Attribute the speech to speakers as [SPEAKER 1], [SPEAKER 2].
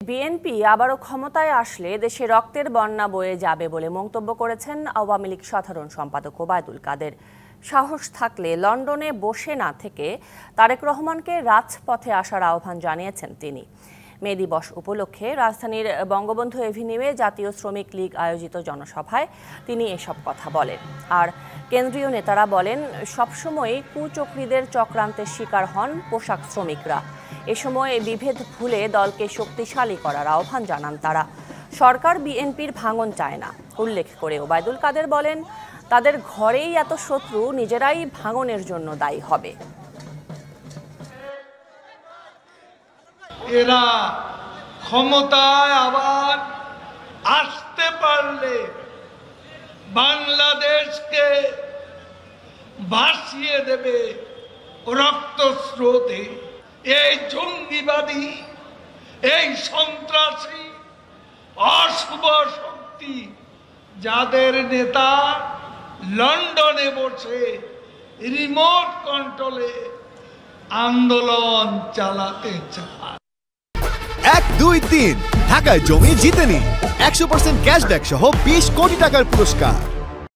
[SPEAKER 1] BNP আবারও ক্ষমতায় আসলে দেশে রক্তের বন্যা বয়ে যাবে বলে মন্তব্য করেছেন আওয়ামী লীগ সাধারণ সম্পাদক ওবায়দুল কাদের। সাহস থাকলে লন্ডনে বসে না থেকে তারেক রহমানকে রাজপথে আসার আহ্বান জানিয়েছেন তিনি। মে দিবস উপলক্ষে রাজধানীর বঙ্গবন্ধু এভিনিউয়ে জাতীয় শ্রমিক লীগ আয়োজিত জনসভায় তিনি এসব কথা বলেন। আর কেন্দ্রীয় নেতারা বলেন, সবসময় কুচক্রীদের চক্রান্তের শিকার হন পোশাক শ্রমিকরা। এ সময় বিভেদ ভুলে দলকে শক্তিশালী করার আহ্বান জানান তারা। সরকার বিএনপির ভাঙন চায় না উল্লেখ করে ওবায়দুল কাদের বলেন, তাদের ঘরেই এত শত্রু, নিজেরাই ভাঙনের জন্য দায়ী হবে।
[SPEAKER 2] এরা ক্ষমতায় আবার আসতে পারলে বাংলাদেশকে ভাসিয়ে দেবে রক্তস্রোতে। এই জঙ্গিবাদী, এই সন্ত্রাসী, অশুভ শক্তি, যাদের নেতা লন্ডনে বসে রিমোট কন্ট্রোলে আন্দোলন চালাতে চায়।
[SPEAKER 3] 1, 2, 3 ঢাকায় জমি জিতে নিন 100% ক্যাশব্যাক সহ 20 কোটি টাকার পুরস্কার।